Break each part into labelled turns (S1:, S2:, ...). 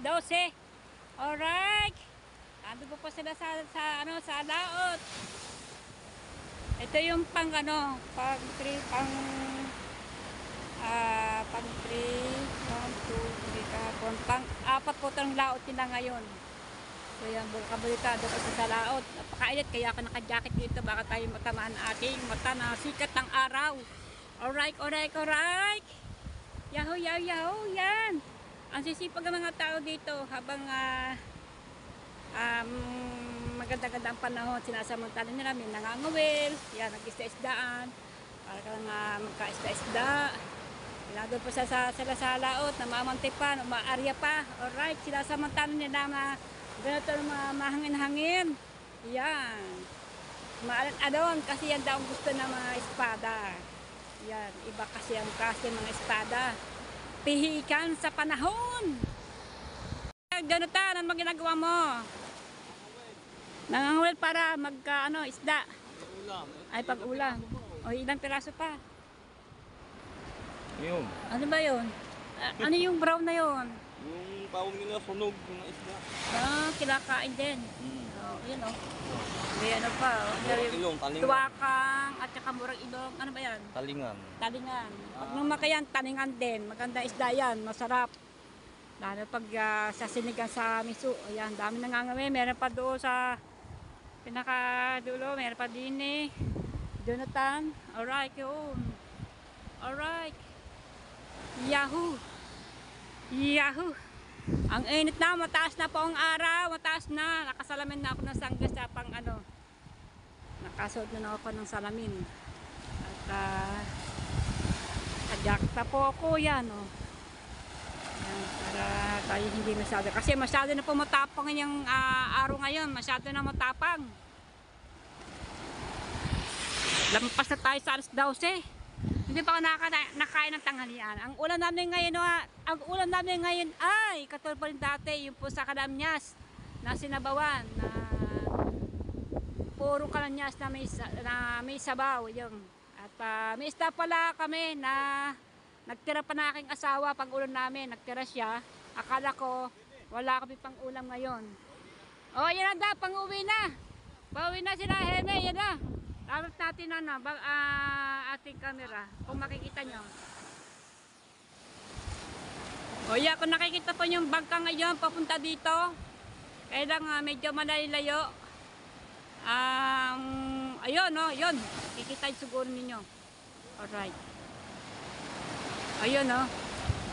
S1: 12. Alright. Ando po sila sa laot. Ito yung pang pang 3, pang 3, 1, 2, 3, kahapon. Pang 4 po itong laot nila ngayon. So yan, kabalitado ko sa laot. Napakainit, kaya ako naka-jacket dito. Baka tayo matamaan ating mata na sikat ng araw. Alright. Yahoo, yan. Ang sisipag ng mga tao dito habang maganda-ganda ang panahon, sinasamantala nila, may nangangawil, yan, nag-isda-isdaan, para ka lang magka-isda-isda. Pinado po sa laot, namamantipan, umaarya pa. Alright, sinasamantala nila na ganito ng mga mahangin-hangin. Yan. Maalan-adon kasi yan daw ang gusto ng mga espada. Yan, iba kasi ang kasi mga espada. Pihikan sa panahon. Jonathan, ano ginagawa mo? Nangangawil para isda.
S2: Pag-ulam.
S1: Ay, pag-ulam. O, ilang piraso pa?
S2: Yun.
S1: Ano ba yun? Ano yung brown na yun?
S2: Yung bawang nila sunog ng isda.
S1: Kinakain din. Yun o. May ano pa.
S2: Murang ilong, talingan.
S1: Tuwakang at saka murang ilong. Ano ba yan?
S2: Talingan.
S1: Talingan. Pag numakayan, talingan din. Maganda isda yan. Masarap. Lalo pag sa sinigang sa miso. Ayan, dami nangangawi. Meron pa doon sa pinakadulo. Meron pa din eh. Jonathan. Alright, yun. Alright. Yahoo. Ang init na. Mataas na po ang araw. Mataas na. Nakasalamin na ako ng sangga sa pang Nakasuot na ako ng salamin. At kajakta po ako. Yan o. Yan, para tayo hindi masyado. Kasi masyado na po matapang yung araw ngayon. Masyado na matapang. Lampas na tayo sa alas 12. Hindi pa ako nakain ng tanghalian. Ang ulam namin ngayon ay katulad pa rin dati. Yung po sa Kalamyas na sinabawan. Na puro Kalamyas na may sabaw. Yung. At may isda pala kami na nagtira pa na aking asawa pag ulam namin. Nagtira siya. Akala ko wala kami pang ulam ngayon. O yan na, pang uwi na. Pauwi na sila, Heme. Yan na. Tarot natin ating camera. Kung makikita nyo. O yan, kung nakikita po yung bangka ngayon papunta dito. Kaya lang medyo malalayo. Ayun, yun. Kikita siguro ninyo. Alright. Ayun,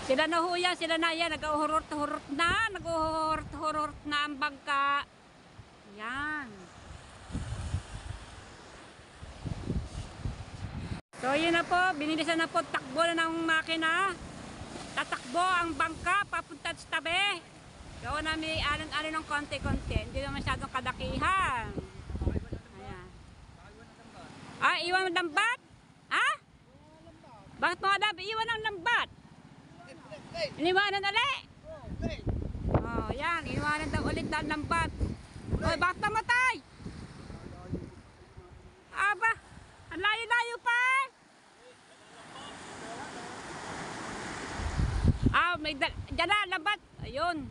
S1: sila na ho yan, sila na yan. Nag-uhurot-hurot na ang bangka. Yan. So yun na po, binilisan na po, takbo na ng makina. Tatakbo ang bangka, papunta sa tabi. Gawin namin alin-alin ng konti-konti. Hindi na masyadong kadakihan. Ayan. Iwan ng lambat? Ha? Bakit mo nga iwan ng lambat? Iniwanan ulit? Yan, iniwanan daw ulit ng lambat. Bakit namatay? Aba, ang layo-layo pa. Diyan na, lambat. Ayun.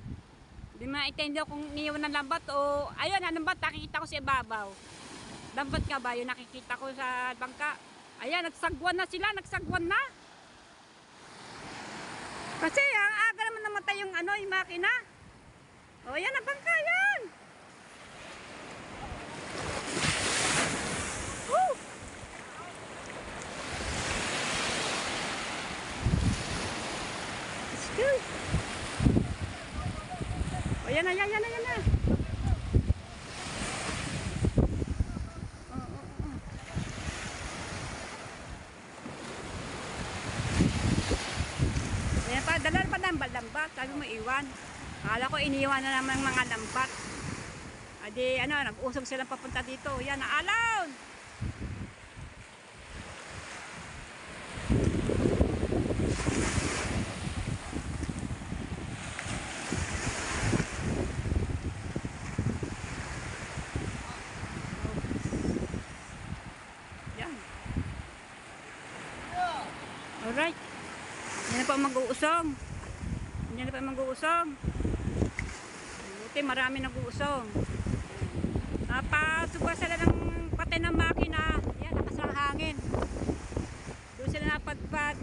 S1: Hindi maintindihan kung niiwan ng lambat o... Ayun, ang lambat, nakikita ko sa ibabaw. Lambat ka ba? Yun nakikita ko sa bangka. Ayan, nagsagwan na sila. Nagsagwan na. Kasi, ang aga naman namatay yung yung makina. O, yan ang bangka, yan. Woo! Excuse. O, yan na. Ayan pa, dala pa ng lambat. Sabi mo iwan. Akala ko iniwan na naman mga lambat. Adi, nag-usog silang papunta dito. Yan, naalaw! Yan. Alright. Yan na pa mag-uusong. Kasi marami nag-uusong. Napasuba sila ng patay ng makina. Yan, lakas ng hangin. Doon sila napadpad.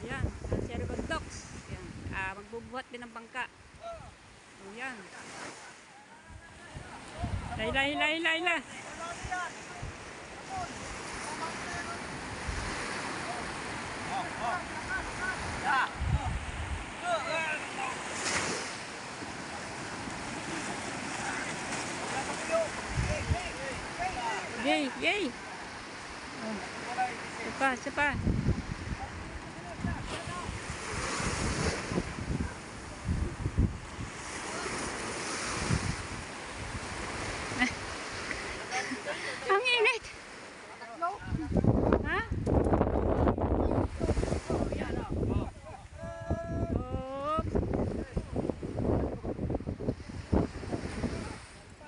S1: Ayan, Ceribon Docks. Ayan, magbubuhat din ng bangka. Ayan. Layla. Yay. Oh. Sipa. Ang init. Ha? Oh.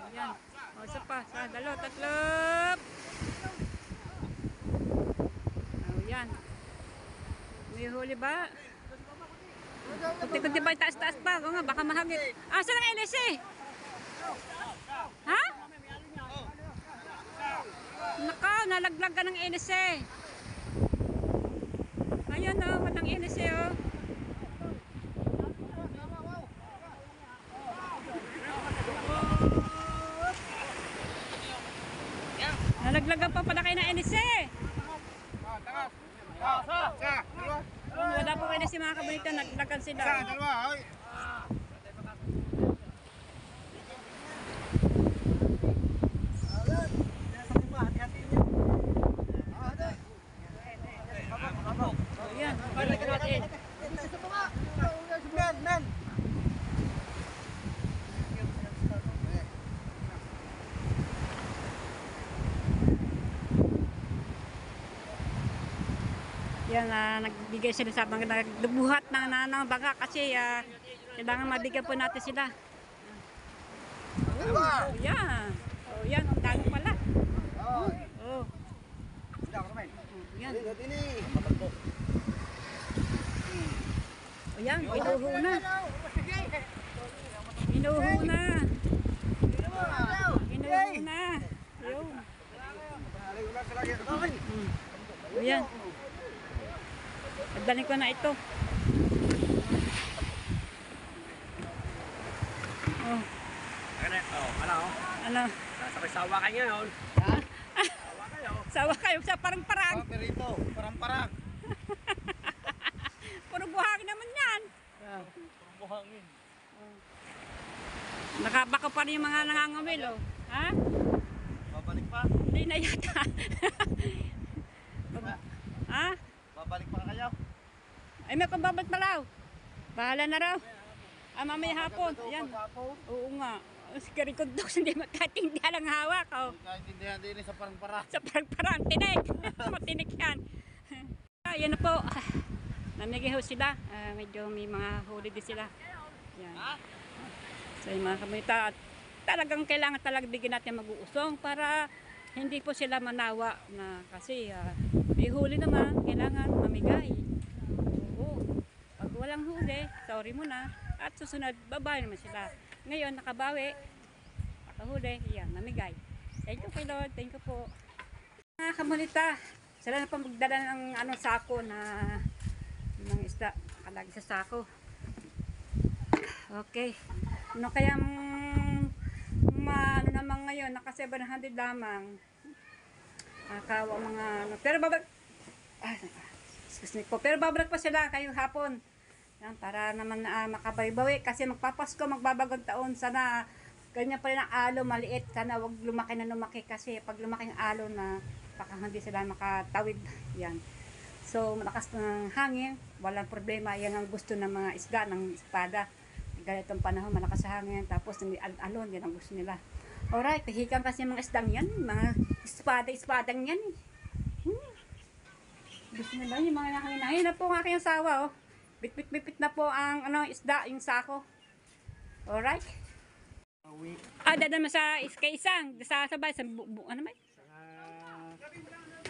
S1: Ayan. O, isa pa. Dalawa, tatlo. Ayan. May huli ba? Kunti-kunti ba taas-taas pa? O nga, baka mahagip. Saan ang LSA? Ha? Nakaw, nalaglag ka ng LSA. Ayun o, walang LSA o. Nalaglagan pa pala kayo ng LSA. Wala po kayo na si mga kabunita, naglagan sila. Ayan, balik natin. Yan, nagbigay sila sa mga nagbuhat ng baga kasi kailangan mabigyan po natin sila. Yan. Yan, ang dami pala. Oh. Yan. Yan, inuho na. Yan. Pagdaling ko na ito. Oh. Ano?
S2: Sawa ka ngayon.
S1: Ha? Sawa kayo sa parang-parang.
S2: Perito, parang-parang.
S1: Puro buhangin naman yan.
S2: Buhangin.
S1: Nakabaka pa rin yung mga nangangawil, oh. Ha?
S2: Babalik pa?
S1: Hindi na yata. Ha?
S2: Babalik pa kayo?
S1: Ay, may pababalik na raw. Bahala na raw. Mamaya hapon. Ayan. Oo nga. Si Karikundok, hindi makatindihan ang hawak, oh.
S2: Kaintindihan din sa parang-parang.
S1: Sa parang-parang, tinik. Matinik yan. Ayan na po. Namigay ho sila. Medyo may mga huli din sila. Yan. So yung mga kamunita, talagang kailangan talagang bigyan natin mag-uusong para hindi po sila manawa na kasi may huli naman, kailangan mamigay. Oo. Pag walang huli, sorry muna. At susunod, babae naman sila. Ngayon, nakabawi, nakahuli, yan, namigay. Thank you kay Lord, thank you po. Mga kamunita, sila na pa magdala ng anong sako na ng isda, kalagi sa sako. Okay. Ano kayang ano naman ngayon, naka 700 lamang. Kawa mga pero babalik excuse me po, pero babalik pa sila kayo hapon. Yan, para naman makabaybawi kasi magpapasko, magbabagong taon. Sana ganyan pa rin ang alo, maliit. Sana wag lumaki na lumaki kasi pag lumaki ang alo na baka hindi sila makatawid. Yan. So, malakas ng hangin, walang problema. Yan ang gusto ng mga isda, ng espada. Ganitong panahon, malakas sa hangin. Tapos, alon, yan ang gusto nila. Alright, pahigang kasi mga isdang yan. Mga espadang yan. Gusto nila yung mga nakahinahin na po ang aking asawa, oh. Bit na po ang isda, yung sako. Alright? Dadaan mo sa isang, sa sabay, sa ano ba?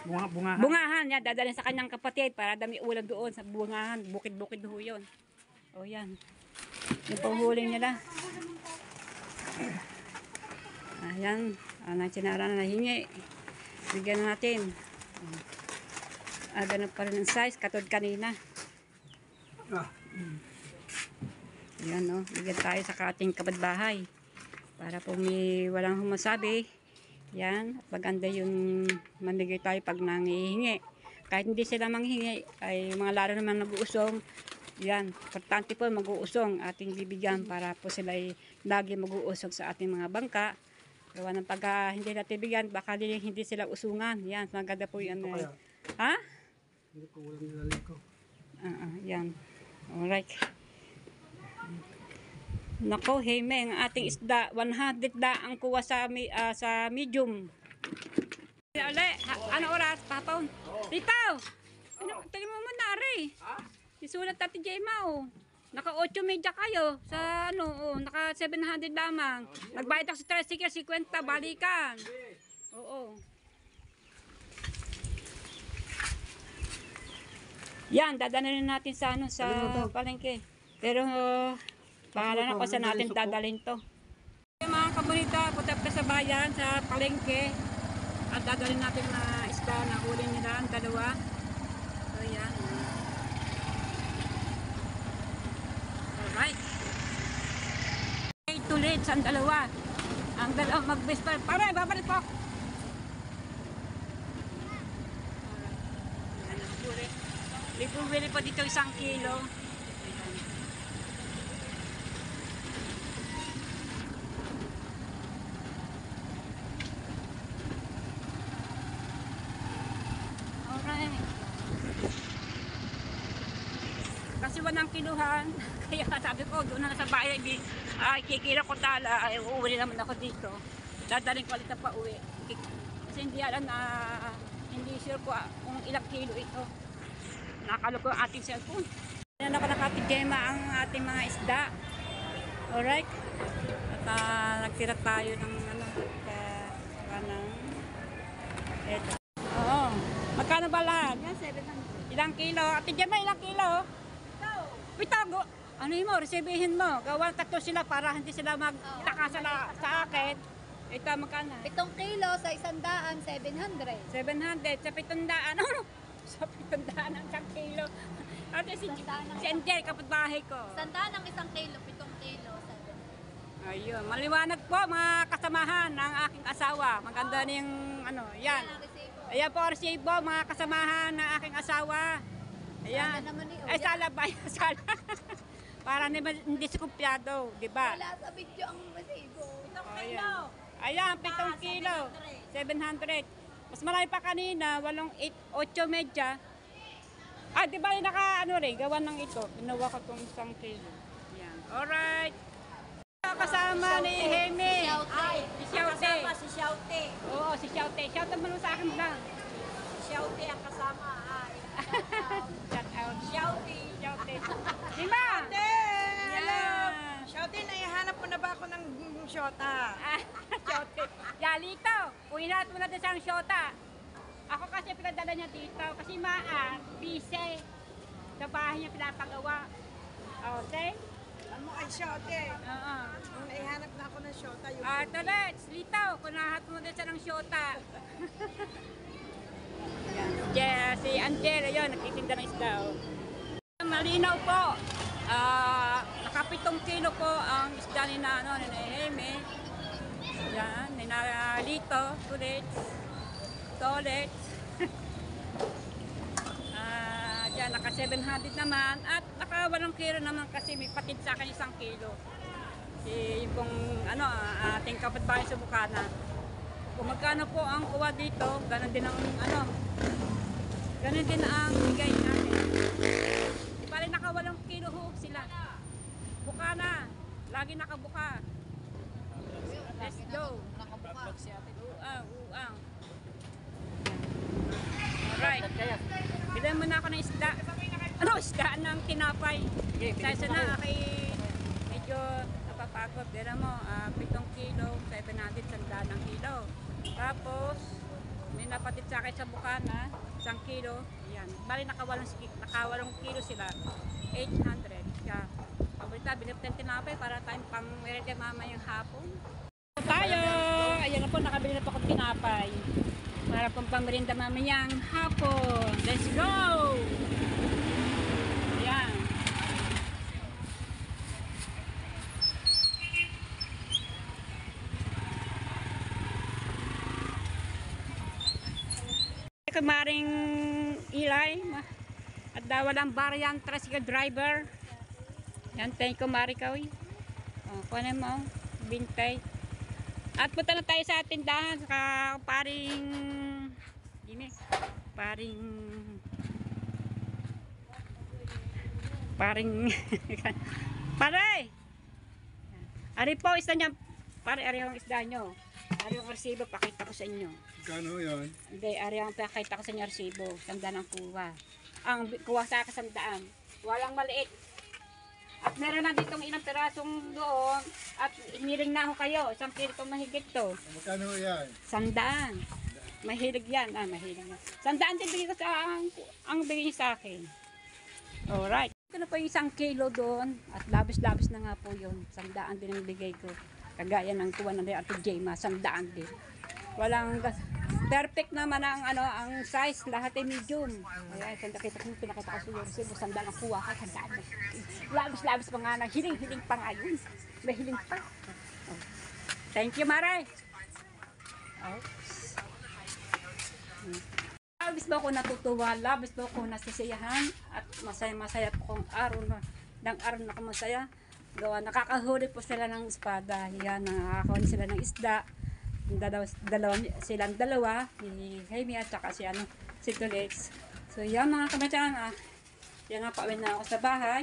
S3: Bungahan.
S1: Bungahan, yan. Dadalhin sa kanyang kapatid para dami ulam doon sa bungahan. Bukid-bukid ho yun. O yan. Yung panghuling nila. Ayan. Sinara na nahingi. Bigyan natin. Ganun pa rin ang size. Katod kanina. Ayan o. Bigyan tayo sa ating kapitbahay. Para po may walang humasabi. Yan. Maganda yung mamigay tayo pag nangihingi. Kahit hindi sila manghingi, ay mga laro naman nag-uusong. Yan. Importante po mag-uusong ating bibigyan para po sila ay lagi mag-uusong sa ating mga bangka. Gawa ng pag hindi natin bigyan, baka hindi sila usungan. Yan, maganda po yan. Ha?
S3: Hindi ko walang nilalim ko.
S1: Yan. Alright. Nako, Heme, ang ating isda, 100 ang kuha sa medium. Uli, ano oras? Papaw? Rito! Tingnan mo muna, Ari. Isulat natin Jema, oh. Naka 8 media kayo sa naka 700 lamang. Nagbayad ako sa tricycle 50 balikan. Oo. Yan, dadalhin natin sa sa palengke. Pero bahala na kung saan natin dadalhin to. Mga kabunita, punta pa sa bayan sa palengke. At dadalhin natin na isda na huli nila ang dalawa. So yan. Alright. Okay, tulit sa dalawa. Ang dalawa mag-best pa. Pare, babalik po. Alright. Bumili pa dito 1 kilo. Alright. Kasi 1 kiluhan. Kaya sabi ko, doon na sa bahay, kikira ko tala, ay uuwi naman ako dito. Dadaling ko ulit pa uwi. Kasi hindi alam na, hindi sure ko kung ilang kilo ito. Nakakalo ko ang ating cellphone. Yan ako nakapigema ang ating mga isda. Alright. At nagtira tayo ng eto. Oo. Magkano ba lahat?
S4: Yan, 700.
S1: Ilang kilo? Ate Gemma, ilang kilo? Pitago. Ano yun mo? Resibihin mo. Gawa 3 sila para hindi sila magtaka sa akin. Ito, magkano?
S4: 7 kilo sa 100, 700.
S1: 700 sa 700. Ano? Sa 700 ang 1 kilo. Ate, si Angel, kapitbahay ko.
S4: 100 ang 1 kilo, 7 kilo, 700.
S1: Ayun. Maliwanag po mga kasamahan ng aking asawa. Maganda na yung yan. Ayan po, resibo, mga kasamahan ng aking asawa. Ayan.
S4: Sana naman eh.
S1: Ay, sala ba? Sala. Para hindi skupyado, di ba?
S4: Wala sa video ang resibo.
S1: Ayan, 7 kilo. 700. Mas marami pa kanina, 8 media. Di ba yung gawa ng ito. Pinuha ko itong 1 kilo. Ayan. Alright. Kasama ni Hemi. Si Xiaote.
S5: Kasama si Xiaote.
S1: Oo, si Xiaote. Xiaote mo sa akin lang.
S5: Xiaote ang kasama.
S1: Shout out.
S5: Xiaote.
S1: Xiaote. Diba?
S5: Hello. Xiaote, naihanap mo na ba ako ng shota?
S1: Xiaote. Yalito. Uwi natin muna din sa Xiaota. Ako kasi pinadala niya dito. Kasi busy. Sa bahay niya pinapagawa. Okay?
S5: Ano ay Xiaote?
S1: Oo.
S5: Nung naihanap na ako ng shota, yung
S1: Tulit. Lito. Kunahat mo din siya ng Xiaota. Yeah, si Angel, ayun, nagtitinda ng isda. Malinaw po. Naka 7 kilo po ang isda ni Heme. Yan, ni Lito, tulit. Diyan, naka 700 naman. At naka 8 kilo naman kasi may patid sa akin 1 kilo. Yung pong, ating kapitbahay sa Bukana. Kung magkano po ang kuha dito, ganun din ang ganun din ang bigay natin. Di pala naka 8 kilo ho sila. Buka na. Lagi nakabuka. Let's go. Uang. Alright. Bilan mo na ako ng isda. Isda ng tinapay. Kasi na, medyo napapagod. Bilan mo, 7 kilo, 700 sanda ng kilo. Tapos, may napatid sa akin sa Bukana, 1 kilo. Yan. Bali, naka 8 kilo sila. 800. Kaya, Paborita, bilip tayong tinapay para tayong pang-merenda mamayang hapon. Tayo! Ayan na po, nakabili na po akong tinapay. Para pang pang-merenda mamayang hapon. Let's go! Ayan. Kumaring Ilay at dawalang Barian tricycle driver. Yan, thank you Marikoy. Kunin mo, bintay. At punta na tayo sa tindahan sa paring pare! Ari po, isda niya. Pare, ari ang isda nyo. Ari ang resibo, pakita ko sa inyo.
S3: Kano yan?
S1: Hindi, ari ang pakita ko sa inyo resibo. Sanda ng kuha. Ang kuha sa akin sandaan. Walang maliit. At meron na ditong ilang pirasong doon. At iniring na ako kayo. Isang kilo itong mahigit to.
S3: Magkano yan?
S1: Sandaan. Mahilig yan. Mahilig yan. Sandaan din bigay ko sa ang bigay niya sa akin. Alright. Ito na po yung 1 kilo doon. At labis-labis na nga po yun. Sandaan din ang bigay ko. Kagaya ng kuha ng Ate Jema. Sandaan din. Walang perfect naman ang size. Lahat ay medium. Kaya pinakita ko sa iyo. Sandaan ang kuha ka. Sandaan. Labis-labis pa nga na. Hiling-hiling pa nga yun. May hiling pa. Oh. Thank you, Maray. Oh. Labis ba ako natutuwa, labis ba ako nasisiyahan at masaya po kong araw na ako masaya. Gawa, nakakahuli po sila ng espada. Yan, nakakahuli sila ng isda. Silang dalawa, ni Jaime at saka si Tulex. So yan mga kamatyan, yan nga pauwi na ako sa bahay.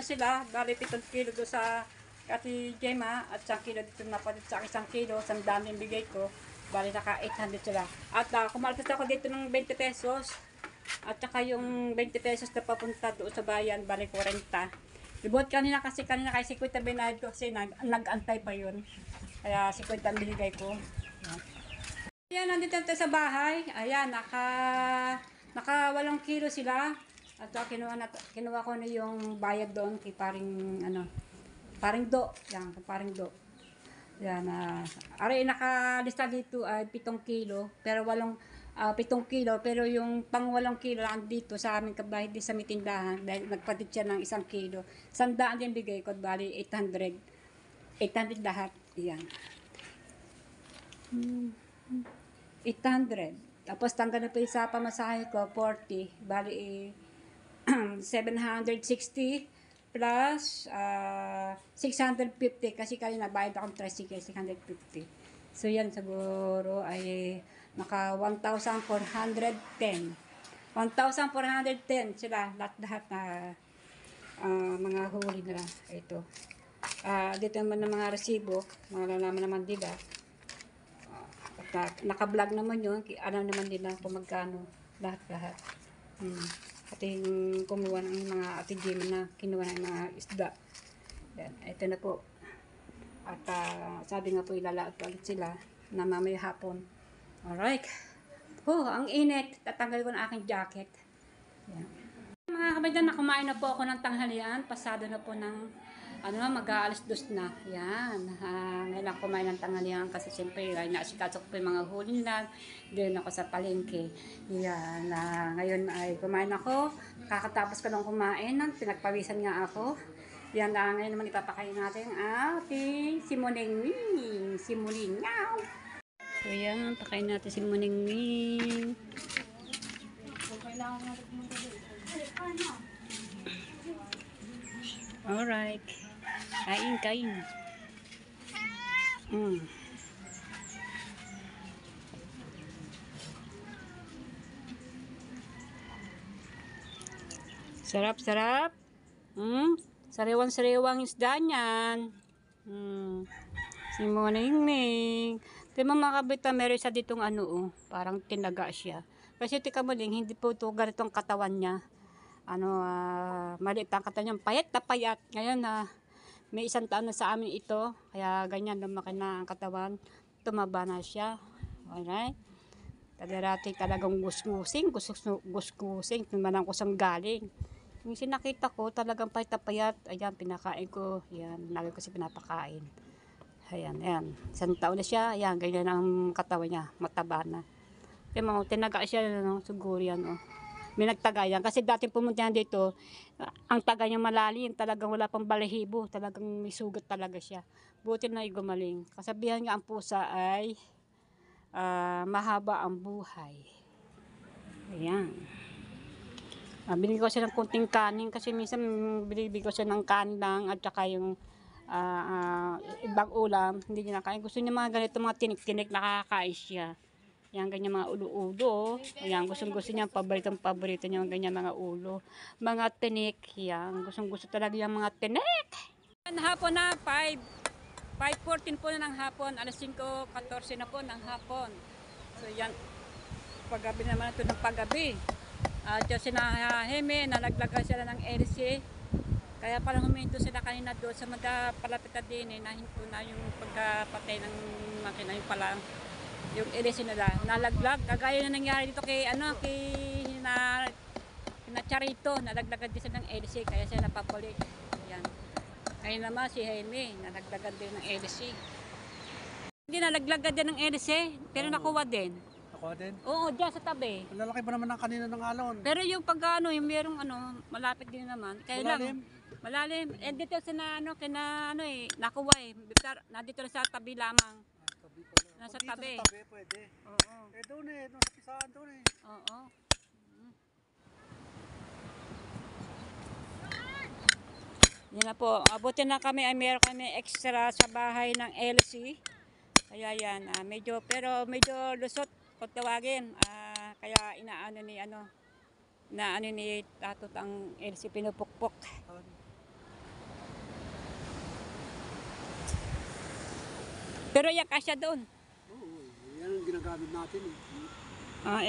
S1: Sila, bali 7 kilo do sa Ate Gemma at 1 kilo dito napalit sa 1 kilo, sandaan yung bigay ko. Bali naka 800 sila. At kumaltas ako dito ng 20 pesos. At saka yung 20 pesos na papunta doon sa bayan, bali 40. Ibot kanina kasi 50 binayad ko kasi nag-antay pa yun. Kaya 50 ang binigay ko. Ayan, nandito tayo sa bahay. Ayan, naka 8 kilo sila. At kinuha ko na yung bayad doon kay paring Do. Yan, paring Do. Yan, aray nakalista dito ay 7 kilo, pero 7 kilo, pero yung pang 8 kilo lang dito sa aming kabahay di sa mitindahan dahil nagpatit siya ng 1 kilo. Sandaan din bigay ko, bali 800 lahat. Yan. 800. Tapos tanggal na pa yung sa pamasahe ko, 40. Bali 760 plus 650 kasi kanina bayad akong tricycle 650. So yan siguro ay naka 1,410. 1,410 sila lahat na mga huli nila. Ito. Dito naman ng mga resibo, malalaman naman nila. Naka-vlog naman yun, alam naman nila kung magkano lahat. At yung kumuha ng mga Ate Jim na kinuha ng mga isda. Yan, ito na po. At sabi nga po ilalaot ulit sila na mamaya hapon. Alright. Ang init. Tatanggal ko na aking jacket. Yan. Mga kabaitan, kumain na po ako ng tanghalian. Pasado na po ng mag-aalas 2 na. Yan. Ngayon ako kumain ng tanghalian kasi siyempre naasikaso ko po yung mga huli nila. Doon ako sa palengke. Yan. Ngayon ay kumain ako. Kakatapos ko lang kumain. Pinagpawisan nga ako. Yan. Ngayon naman ipapakain natin ang ating simuningwing. Simulingaw. So yan. Pakain natin simuningwing. Alright. Kain. Sarap. Sariwang isda niyan. Si Moningning. Tingnan mo mga kabita, meron siya ditong parang tinaga siya. Kasi tika mo din, hindi po ito ganitong katawan niya. Maliit ang katawan niya. Payat na payat. Ngayon may 1 taon na sa amin ito. Kaya ganyan lumaki na ang katawan. Tumaba na siya. Alright. Tadarati talagang guskusing. Tumanan ko sang galing. Yung sinakita ko, talagang payat na payat. Ayan, pinakain ko. Ayan, lagi ko siya pinapakain. Ayan, ayan. Isang taon na siya. Ayan, ganyan ang katawan niya. Mataba na. Kaya mga tinaga siya, no? Siguro yan, oh. May nagtaga yan. Kasi dati pumunta yan dito, ang taga niya malalim. Talagang wala pang balahibo. Talagang may sugat talaga siya. Buti na gumaling. Kasabihan nga ang pusa ay mahaba ang buhay. Ayan. Binigyan ko siya ng kunting kanin kasi minsan binibigyan ko siya ng kanin lang at saka yung ibang ulam. Hindi niya nakain. Gusto niya mga ganito, mga tinik-tinik, nakakain siya. Yan, ganyan mga ulo-ulo. Yan, gustong-gusto niya, paborito niya, ganyan mga ulo. Mga tinik, yan. Gustong-gusto talaga yung mga tinik. Hapon na, 5:14 po na ng hapon. Alas 5:14 na po ng hapon. So yan, paggabi naman ito ng paggabi. At yung sinaheme, nalaglagan sila ng LC. Kaya parang huminto sila kanina doon sa palapit na din, nahinto na yung pagkapatay ng makina, yung pala. Yung LC nila, nalaglag. Kagaya na nangyari dito kay Charito, nalaglagan din sila ng LC, kaya siya napapulik. Yan. Ngayon naman si Jaime, nalaglagan din ng LC. Hindi nalaglagan din ng LC, pero nakuha din.
S3: Nakuha din?
S1: Oo, dyan sa tabi.
S3: Ang lalaki ba naman ng kanina ng alon?
S1: Pero yung yung merong malapit din naman. Kaya
S3: Malalim?
S1: Malalim. And dito sa nakuha eh. Nandito na sa tabi lamang.
S3: Tabi pala.
S1: Nasa
S3: Dito
S1: tabi.
S3: sa tabi, pwede.
S1: Oo.
S3: Doon doon sa pisahan doon eh.
S1: Oo. Yan na po. Abutin na kami. Meron kami extra sa bahay ng LC. Kaya yan. Medyo lusot kung tawagin. Kaya inaano ni Tatot ang LC, pinupukpok. Pero yan kasya doon.
S3: Oo, yan ang ginagamit natin eh.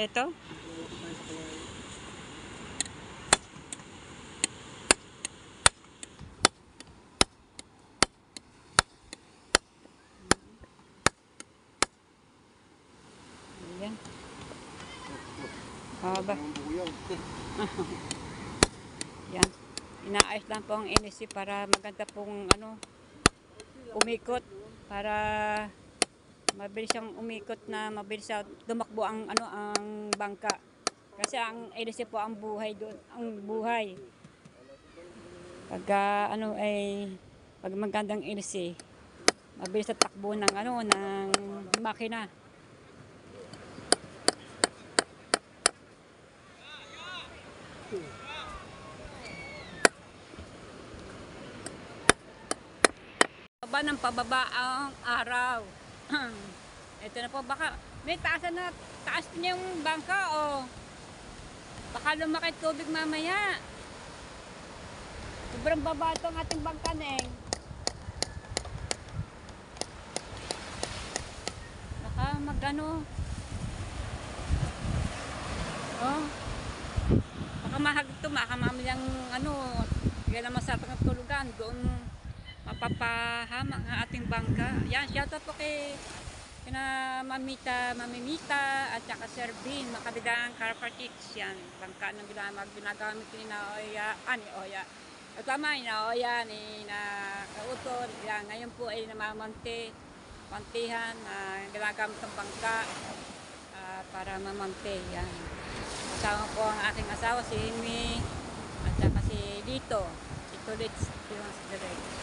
S1: Ito. Ayan. Ba? Yan. Inaayos lang po ang NSC para maganda pong umikot, para mabilis siyang umikot, na mabilis siya tumakbo ang bangka. Kasi ang NSC po ang buhay doon, ang buhay. Pag magandang NSC, mabilis sa takbo ng makina. Pababa ang araw. Ito na po, baka may taas niya yung bangka baka lumaki tubig mamaya. Sobrang baba ito ang ating bangka, Neng. Baka baka mahagto, makamamilang kaya naman sa pangtulugan doon mapapahama ang ating bangka. Yan, shoutout po kay Mamimita at saka Sir Bean, Makabidang Car Parkits. Yan, bangka ng ginagamit ni Oya. Tama, ni Oya, ni Kautol. Yan, ngayon po ay mantihan na ginagamit ng bangka para mamante. Yan. Kasama po ang aking asawa, si Himi, at saka si Lito. Si Tulits, si Direk.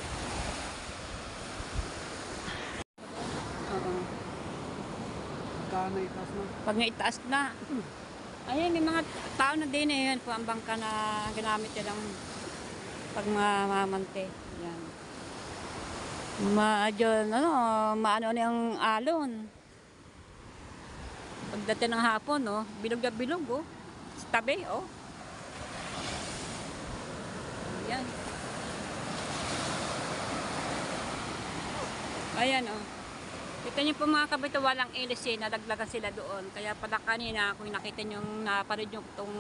S3: Itaas na.
S1: Pag naitaas na. Ayun, may mga tao na din yun po ang bangka na ginamit nila pag mamante. Yan. Maano na yung alon. Pagdating ng hapon, bilog na bilog, sa tabi, Yan. Ayan, Kita niyo po mga kabito, walang LC, nadaglagan sila doon. Kaya pala kanina, kung nakita niyo, napanood niyo itong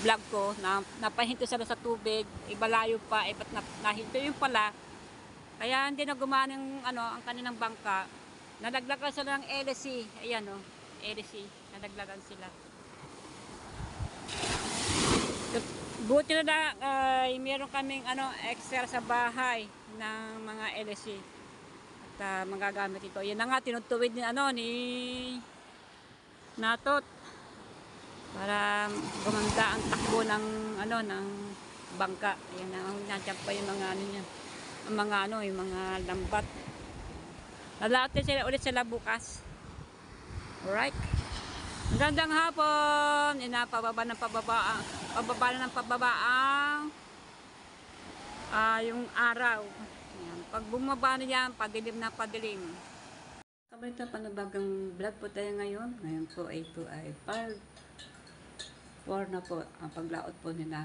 S1: vlog ko, napahinto sila sa tubig, ibalayo pa, ba't nahinto yung pala. Kaya hindi na gumana ang kanilang bangka. Nadaglagan sila ng LC. Ayan, LC, nadaglagan sila. Buti na lang ay meron kaming extra sa bahay ng mga LSC. At magagamit ito. Yan na nga tinutuwid ni ni Natot para gumanda ang takbo ng ng bangka. Yan ang nandiyan pa yung mga niya. Ang mga yung mga lambat. Lalaot din sila ulit sila bukas. Alright. Magandang hapon. Pababa ng pababa. Pababa na ng pababa ang yung araw. Ayan. Pag bumaba na yan, padilim na padilim. Kabalita panabagang vlog po tayo ngayon. Ngayon po ay ito ay 4 na po ang paglaot po nila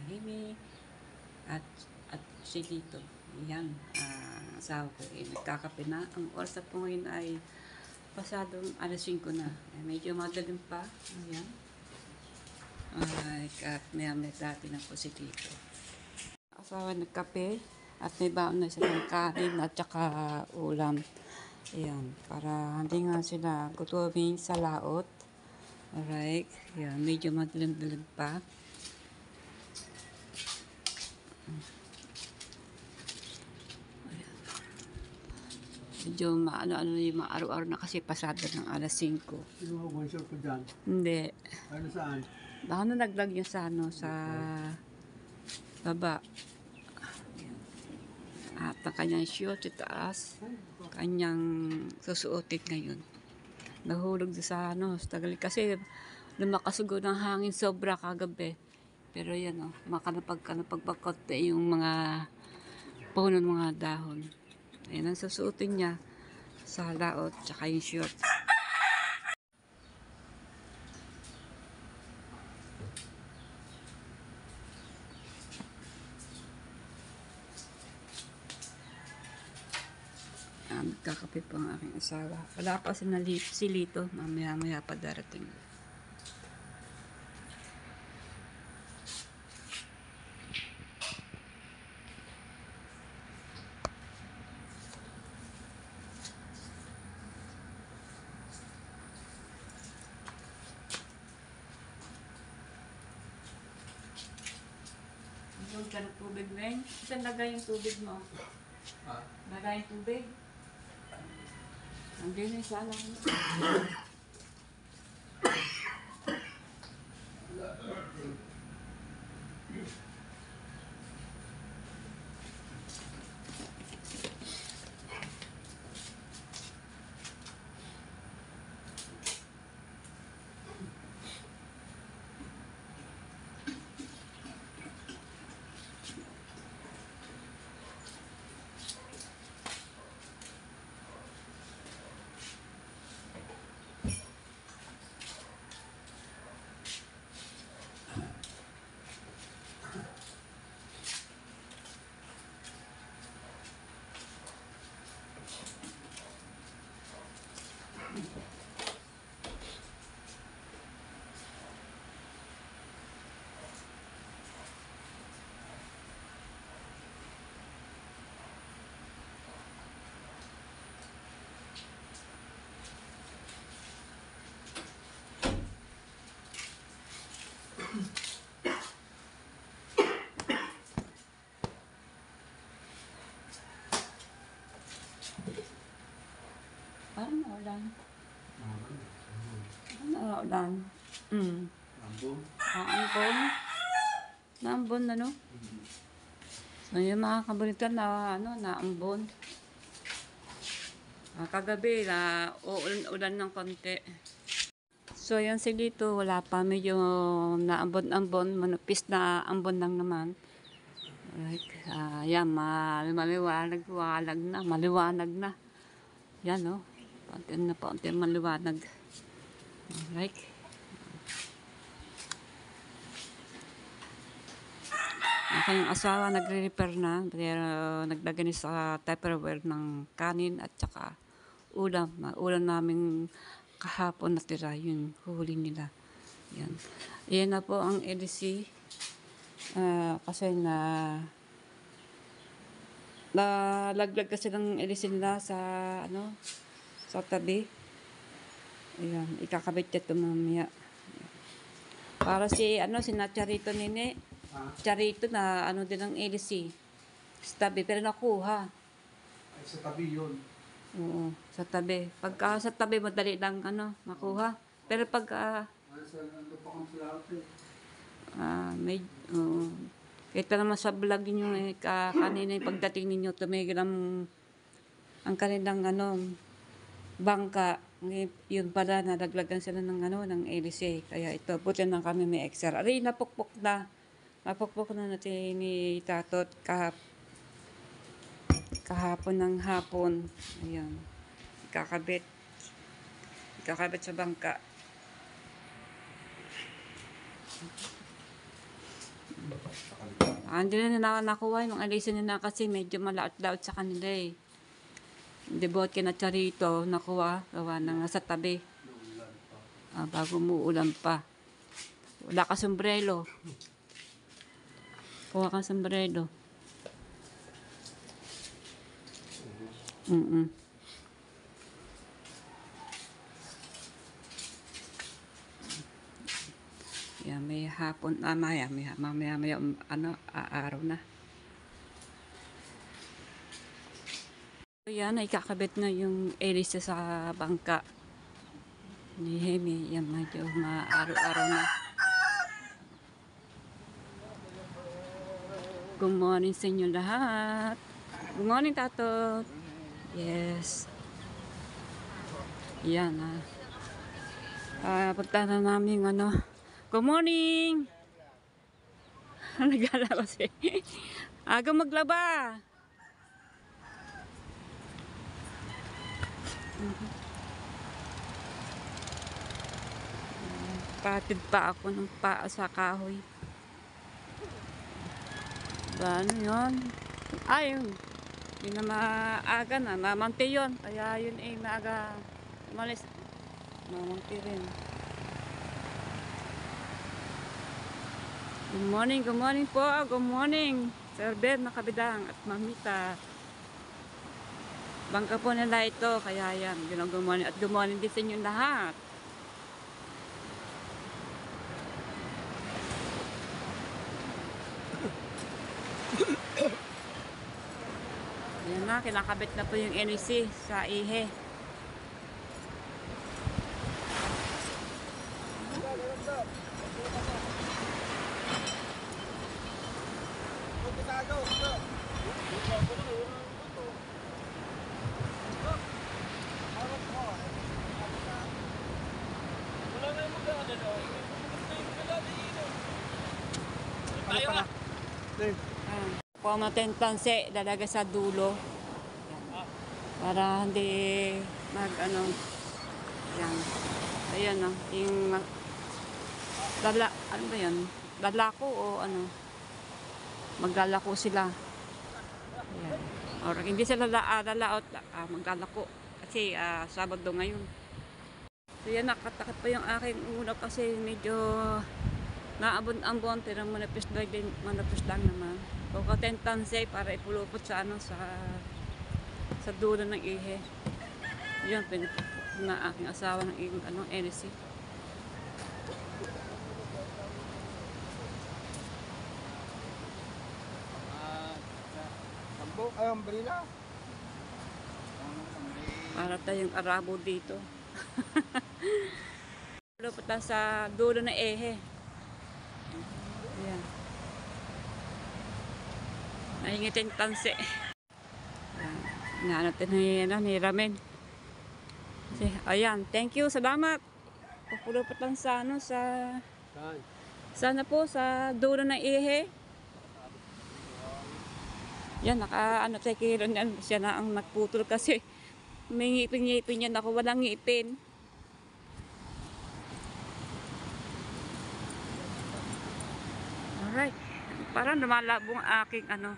S1: Himi at si Lito. Yan, asawa ko ay nagkakape na. Ang oras po ngayon ay pasadong 5 na. Medyo madalim pa. Ayan. At may dati na po si Tito. Asawa nagkape at may baon na silang kanin at saka ulam. Ayan, para hindi nga sila gutumin sa laot. Alright. Ayan, medyo madalim-dalim pa. Medyo maano-ano yung mga araw-araw na kasi pasado ng 5.
S3: Sino mo sponsor ko dyan?
S1: Hindi.
S3: Ano saan?
S1: Baka na naglag yun sa sa baba. At ang kanyang shoot sa taas, kanyang susuotin ngayon. Nahulog sa sa tagal kasi lumakasugo ng hangin sobra kagabi. Pero yan makanapagpagpagpagkot yung mga puno ng mga dahon. Ayan ang susuotin niya sa laot tsaka yung short. Magkakape po ang aking asawa. Wala pa si Lito. Mamaya pa darating. Huwag ka ng tubig, Ben. Saan lagay yung tubig mo? Lagay yung tubig? Nandiyan na sana. Parang naulan. Parang naulan.
S3: Ambon?
S1: Ambon. Naambon na, no? So, yung mga kabalitan na, naambon. Kagabi, ulan ng konti. So, yan si Lito, wala pa. Medyo naambon-ambon. Manupis na ambon lang naman. Alright. Yan, maliwanag na. Yan, no? Paunti maliwanag. Alright. Ang kanyang asawa nagre-repair na. Pero naglagay sa Tupperware ng kanin at saka ulam. Ulam namin kahapon natira yung huli nila. Yan. Yan na po ang LC. Kasi nalaglag kasi ng LC nila sa tabi. Ayan, ikakabit ito mamaya. Para si, ano, si na Charito nini.
S3: Ha?
S1: Charito na, ano din ang LC. Sa tabi, pero nakuha.
S3: Ay, sa tabi yun.
S1: Oo, sa tabi. Pagka sa tabi, madali lang, ano, makuha. Pero pagka,
S3: Ay, sa nando pa kami sa lahat eh.
S1: may, kita naman sa vlog niyo eh, kanina yung pagdating ninyo, tumigil ang kanilang, ano, bangka. Yun pala, nadaglagan sila ng, ano, ng LC. Kaya ito, buti na kami may extra. Aray, napukpok na. Napukpok na natin ni Tatot kahapon ng hapon. Ayan. Kakabit sa bangka. Hindi na nakuha yung alisin nila kasi medyo malaot-laot sa kanila eh. Debot kina Charito, nakuha, gawa na nga sa tabi. Bago muulan pa. Wala ka sombrero. Kuha ka sombrero. Yan, may hapon, mamaya, ano, araw na. Yan, ikakabit na yung elisa sa bangka. Ni Hemi, yan, medyo araw-araw na. Good morning sa inyo lahat. Good morning, Tato. Yes. Yan, punta na namin, ano. Good morning! Nagala kasi. Aga maglaba. Patid pa ako ng paa sa kahoy. Ano yun? Yun. Yun na maaga na. Mamanti yun. Kaya yun eh maaga. Umalis. Mamanti rin. Good morning po. Good morning. Sir Ben, Nakabidang at Mamita. Bangka po nila ito. Kaya yan. Good morning. At good morning din sa inyo lahat. Yan na, kinakabit na po yung NEC sa ihe. Kung natin tanse, dalaga sa dulo. Para hindi ano, yan. Ayan o, yung ano ba yan? Lalako o ano? Maglalako sila. Ayan. Or hindi sila lalaot, maglalako. Kasi Sabado ngayon. So yan, nakatakot pa yung aking ulo kasi medyo naabon-ambon, pero manapis lang naman. Kung katentanse para ipulupot sa ano, sa dulo ng ihe. Yun, pinapupot na aking asawa ng NEC.
S3: Umbrella.
S1: Para tayong Arabo dito. Pulupot lang sa dulo ng ihe. Ayan. Nahingitin tanse. Ayan. Natin ni Ramen. Ayan. Thank you. Salamat. Pupulupot lang sa ano, sana po sa dulo ng ihe. Yan, tayo kilo niyan. Siya na ang nagputol kasi may ngipin-ngipin yan. Ako walang ngipin. Alright. Parang lumalabong aking ano.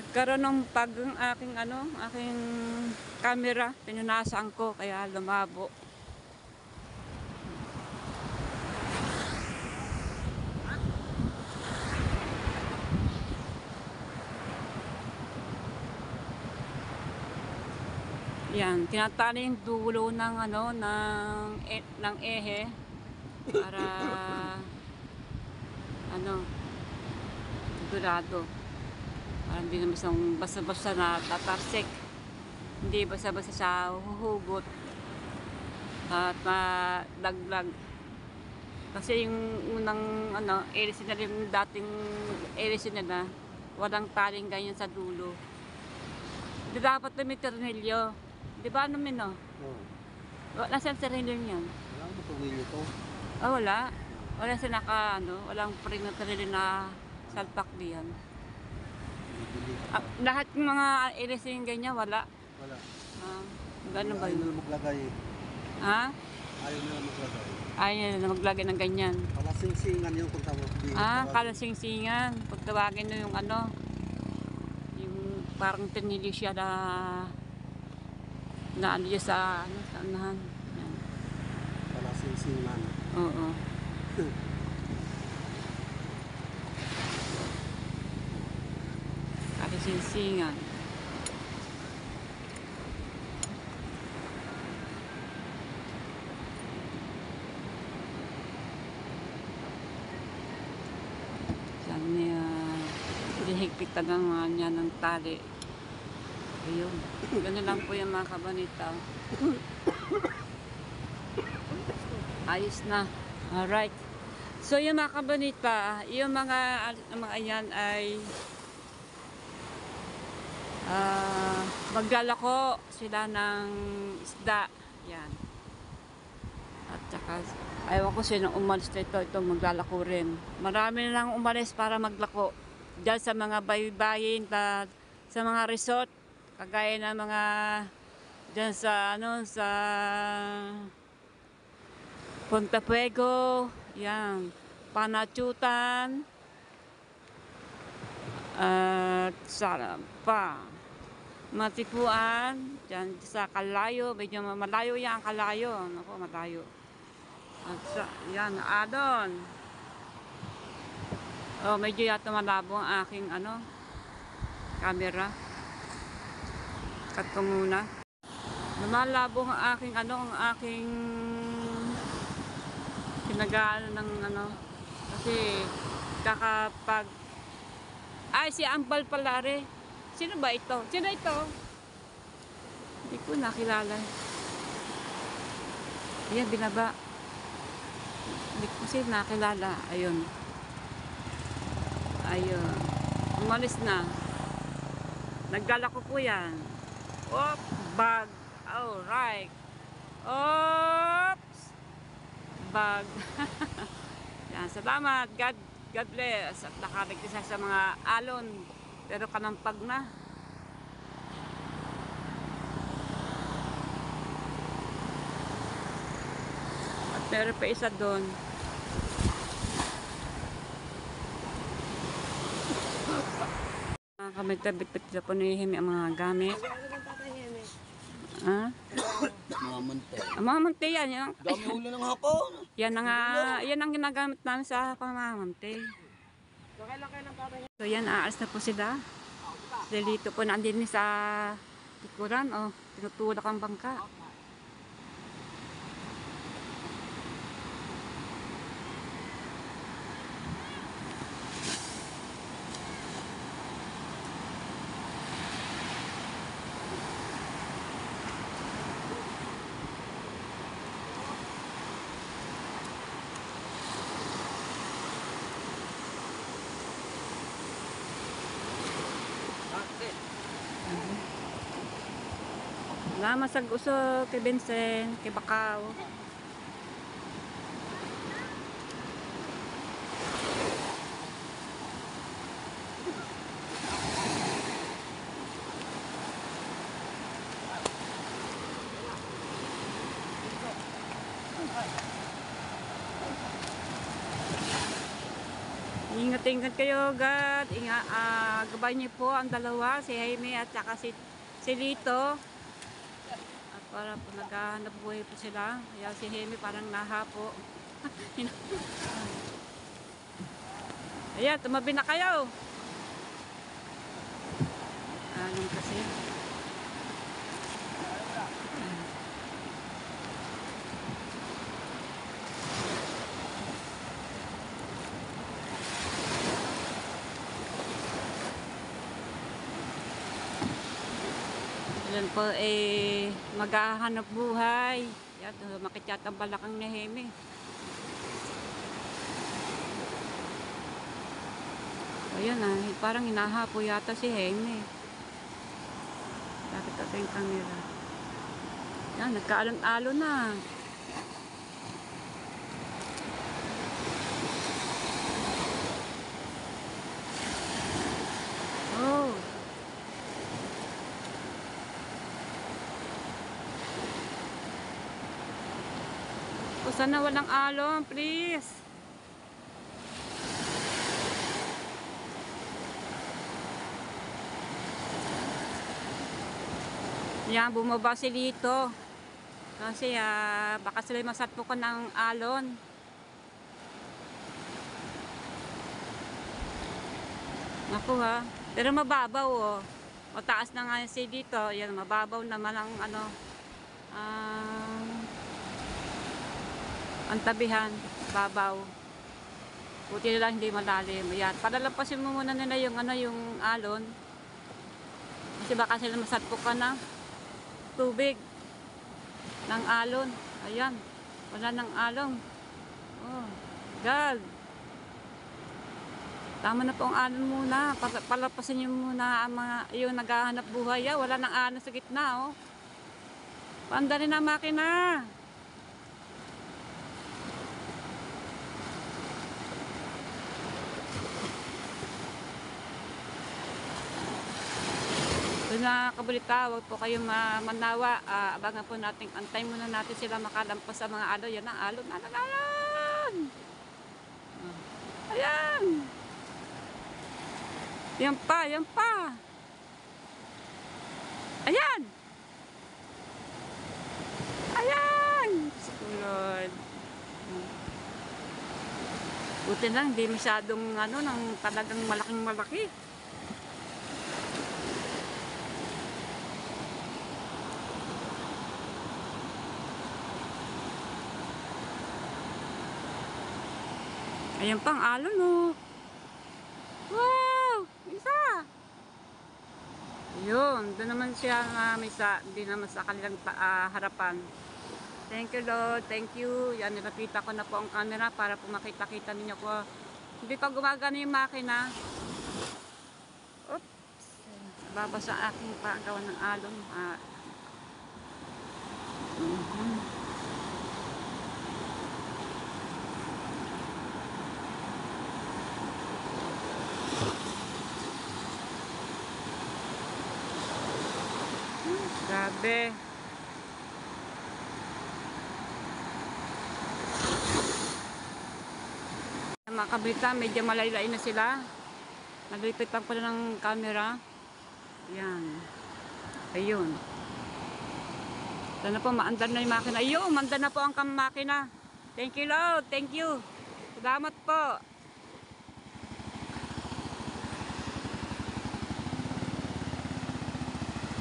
S1: Nagkaroon ng ang aking camera. Pinunasan ko kaya lumabo. Yan, tinatali yung dulo ng ano ng ehe para ano, sigurado. Para hindi naman siyang basta-basta na tatarsik. Hindi basta-basta siya huhugot at madaglag. Kasi yung unang ano, alisin na yung dating alisin na walang taling ganyan sa dulo. Di dapat na may tornilyo. Di ba ano min, no?
S3: Oo.
S1: Wala siyang tornilyo niyan.
S3: Wala mo tumili ito.
S1: Ah, wala. Wala siya naka, ano, walang pring na tornilyo na salpak diyan.
S3: Bibili.
S1: Ah, lahat ng mga alisin ganyan, wala.
S3: Wala.
S1: Ah, gano'n ba
S3: Ayaw
S1: yun?
S3: nila maglagay.
S1: Ha?
S3: Ayaw nila maglagay.
S1: Ayaw niya na maglagay ng ganyan.
S3: Palasing-singan yung kung tawag.
S1: Kalasing-singan. Pag tawagin mo yung ano, yung parang tinili siya na ano siya sa, ano, sa anahan. Yan.
S3: Palasing-singan.
S1: Oo. Kalasing-singan. Yan niya, hinihigpit talaga niya ng tali. Ayun. Ganun lang po yung mga kabanita. Ayos na. Alright. So yung mga kabanita, yung mga yan ay maglalako sila ng isda. Yan. At saka, ayaw ko sino umalis na ito maglalako rin. Marami na lang umalis para maglako. Diyan sa mga baybayin, sa mga resort, kagaya ng mga diyan sa ano sa Punta Fuego, yan, Panachutan, at sa pa Matipuan, diyan sa Kalayo, medyo malayo yan ang Kalayo, nako malayo. At sa, yan, Adon. Oh, medyo yata malabo ang aking ano, camera. Cut ko muna. Malabo ang aking ano, ang aking pinag-aano ng ano. Kasi kakapag ay si Ambal Palare. Sino ba ito? Sino ito? Hindi ko nakilala. Ayan, binaba. Hindi ko siya nakilala. Ayun. Ayun. Umalis na. Nagdala ko po yan. Op, bag. Alright. Oops. Bag. Yan, salamat. God bless. At nakaligtas sa mga alon. Pero kanampag na. At meron pa isa doon. Kamit-tabit po ni Hemi ang mga gamit. Ha?
S2: Mga mante.
S1: Ang mga mante yan.
S2: Dami ulo ng hapon.
S1: Yan ang ginagamit namin sa pamamante. So yan, aalis na po sila. Dito po nandun sa tikuran. O, tinutulak ang bangka. Salamat sa gusto kay Vincent, kay Bakaw. Ingat-ingat kayo, God. Gabay niyo po ang dalawa, si Jaime at saka si Lito. At para po naghahanap buhay po sila. Kaya si Jaime parang nahapo. Ayan, tumabi na kayo. Anong kasi? Yan po maghahanap buhay. Yan, makityat ang balakang ni Heme. Ayan parang hinahapo yata si Heme. Bakit ito yung camera? Yan, nagkaalon-alon na. Oh. O sana walang alon, please. Yan, bumaba si Lito. Kasi baka sila masatpukan ng alon. Naku ha. Pero mababaw oh. Mataas na nga si dito. Yan, mababaw naman ang ang tabihan. Babaw. Buti na lang hindi malalim. Yan. Palalampasin mo muna nila yung yung alon. Kasi baka sila masatpukan ng tubig ng alon. Ayan. Wala ng alon. Oh. God. Tama na po ang alon muna. Palapasin nyo muna ang mga yung naghahanap buhay. Wala ng alon sa gitna. Oh. Paanda rin ang makina. Doon na kabalita, huwag po kayong manawa. Abangan po natin, antay muna natin sila makalampas sa mga alon. Yan ang alon. Alon! Ayan! Yan pa, yan pa! Ayan! Ayan! Lord. Buti lang, hindi masyadong ng talagang malaking-malaki. Ayan pang alon oh. Wow! Isa! Yun, doon naman siya may hindi naman sa kanilang harapan. Thank you Lord, thank you. Yan, nilapita ko na po ang camera para po makita-kita ninyo ko. Hindi pa gumagana yung makina. Oops! Babasa ang aking pagawa ng alon. Grabe. Mga kabrita, medyo malaylay na sila. Naglipitan ko na ng camera. Yan. Ayun. Sana po maandar na yung makina. Ayun, maandar na po ang makina. Thank you Lord, thank you. Salamat po.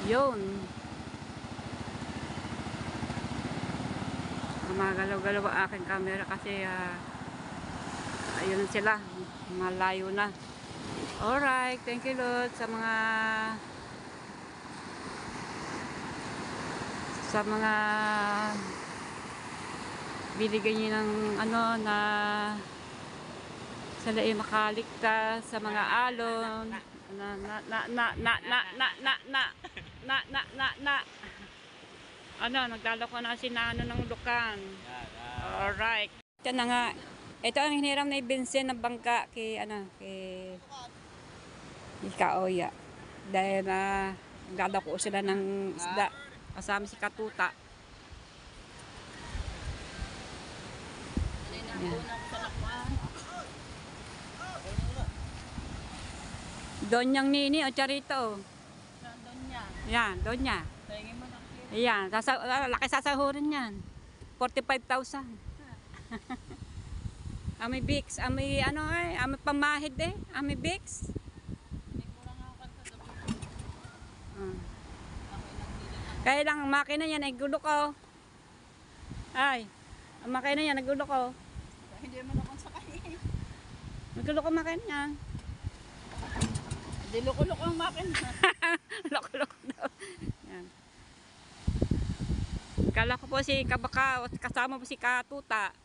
S1: Yun. Magalaw-galaw ang aking camera kasi ayun sila, malayo na. Alright, thank you Lord sa mga binigay niyo ng na sila ay makaligtas sa mga alon naglalako na si Nano ng lukan. Alright. Ito na nga. Ito ang hiniram na Vincent ng bangka kay Kaoya. Dahil naglalako sila ng isda. Kasama si Katuta. Donyang Nini o Charito.
S4: Donya.
S1: Yan, Donya.
S4: Tingin mo na.
S1: Ayan, laki sasahurin yan. 45,000. Ami Bix, ami ami pamahid ami Bix. Kaya lang ang makina niya nagulo ko. Ay, ang makina niya nagulo ko.
S4: Hindi mo naman sa kanya.
S1: Nagulo ko makina niya.
S4: Hindi loko-loko ang makina.
S1: Loko-loko daw. Yan. Kala ko po si Kabaka, kasama po si Katuta.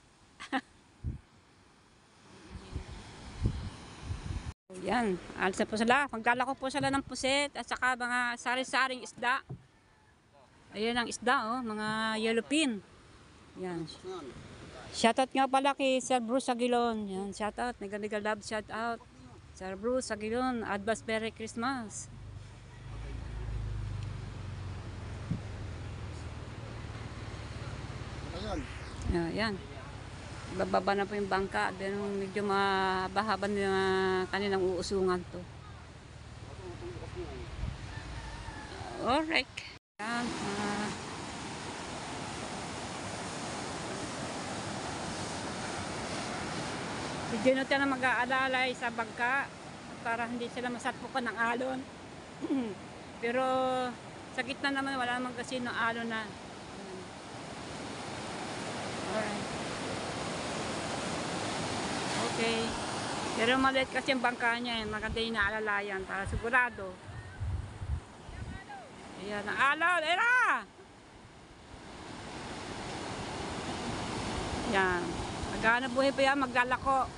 S1: Yan, alis na po sila. Magdala ko po sila ng puset at saka mga sari-saring isda. Ayan ang isda, oh, mga yellowfin. Yan. Shoutout nga pala kay Sir Bruce Aguilon. Yan, shoutout. Mega love shoutout. Sir Bruce Aguilon, advance Merry Christmas. Yan. Bababa na po yung bangka. Then medyo mahaba na kanilang uusungan to. Alright. Yan. Si Junot na mag-aalalay sa bangka para hindi sila masatpukan ng alon. Pero sa gitna naman wala namang kasi ng alon na. Alright. Okay. Pero maliit kasi yung bangka niya. Maganda yung naalalayan para sigurado. Ayan, ang alon. Era! Yan. Maghanap buhay pa yan. Maglalako.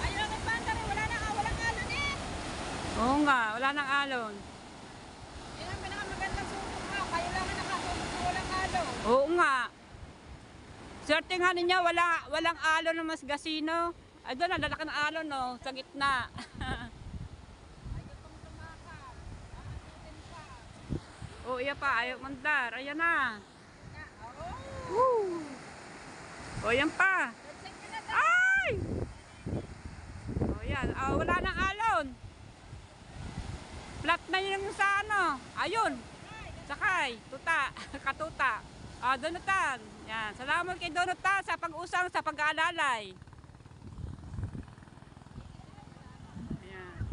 S5: Ayaw ng banda rin. Walang alon eh.
S1: Oo nga, wala nang alon.
S5: Yan ang pinakamagandang suko nga. Kayo lang ang nakasulog na walang alon.
S1: Oo nga. Swerte nga ninyo, walang alon na mas gasino. Ay doon, lalaki ng alon, no, sa gitna. Oo, iya pa, ayaw mandar. Ayan na. Woo! O, yan pa. Ay! O, yan. Wala nang alon. Flat na yun sa ano. Ayun. Sakay. Tuta. Katuta. Donutan. Yan. Salamat kay Donutan sa pag-usang sa pag-aalalay. Ayan.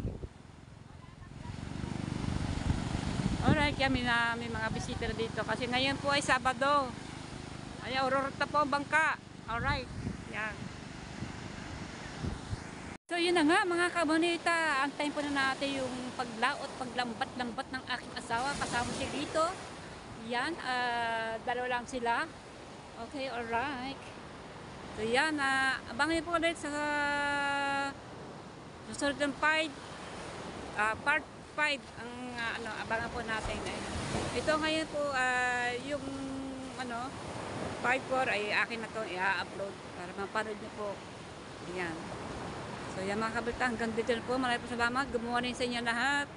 S1: Alright, kaya may mga bisita na dito. Kasi ngayon po ay Sabado. Ay, ururot na po ang bangka. Alright. Yan. So yun na nga mga kabonita, antayin po na natin yung paglaot, paglambat-lambat ng aking asawa, kasama siya dito. Yan, dalawa lang sila. Okay, alright. So yan, abangan niyo po ulit sa susunod ng part 5 ang abangan po natin. Ito ngayon po, yung part 4 ay akin na to i-upload para mapanood niyo po. Yan. So yan mga kabalita, hanggang dito na po. Maraming salamat. Good morning sa inyo lahat.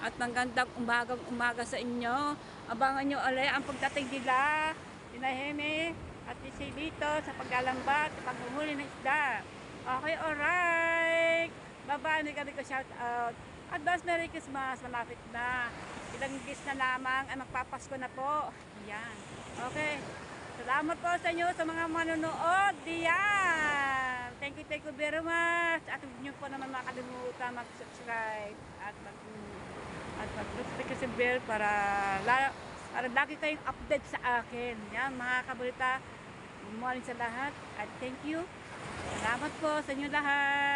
S1: At magandang umaga sa inyo. Abangan nyo ulit ang pagdating nila, Heme at si Lito sa paglalambat, sa paghuhuli ng isda. Okay, alright. Bye-bye. May kami ko shout out. Advance Merry Christmas. Malapit na. Ilang gis na lamang ay magpapasko na po. Yan. Okay. Salamat po sa inyo sa mga manonood. Diyan. Thank you very much. At huwag niyo po naman makalimutan mag-subscribe at mag-notification bell para lagi kayong update sa akin. Yan mga kabalita. Good morning sa lahat. At thank you. Salamat po sa inyo lahat.